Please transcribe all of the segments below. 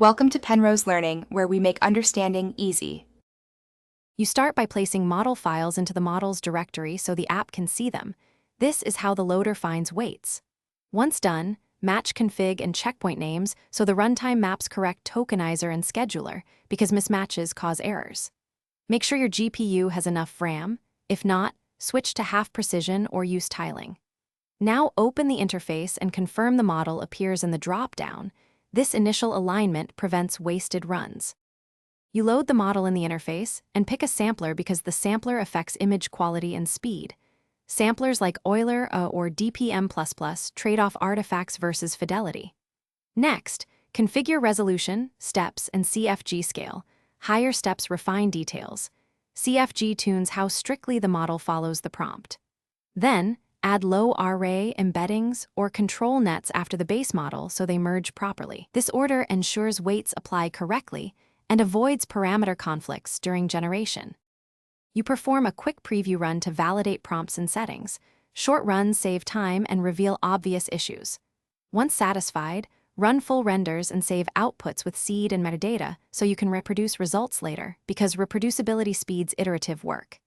Welcome to Penrose Learning, where we make understanding easy. You start by placing model files into the models directory so the app can see them. This is how the loader finds weights. Once done, match config and checkpoint names so the runtime maps correct tokenizer and scheduler because mismatches cause errors. Make sure your GPU has enough RAM. If not, switch to half precision or use tiling. Now open the interface and confirm the model appears in the drop-down. This initial alignment prevents wasted runs. You load the model in the interface and pick a sampler because the sampler affects image quality and speed. Samplers like Euler or DPM++ trade off artifacts versus fidelity. Next, configure resolution, steps, and CFG scale. Higher steps refine details. CFG tunes how strictly the model follows the prompt. Then, add low array embeddings or control nets after the base model so they merge properly. This order ensures weights apply correctly and avoids parameter conflicts during generation. You perform a quick preview run to validate prompts and settings. Short runs save time and reveal obvious issues. Once satisfied, run full renders and save outputs with seed and metadata so you can reproduce results later because reproducibility speeds iterative work.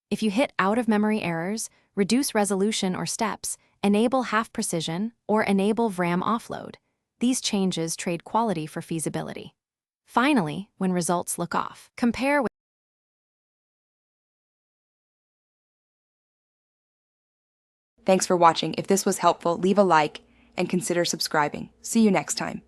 If you hit out-of-memory errors, reduce resolution or steps, enable half-precision, or enable VRAM offload. These changes trade quality for feasibility. Finally, when results look off, compare with Thanks for watching. If this was helpful, leave a like and consider subscribing. See you next time.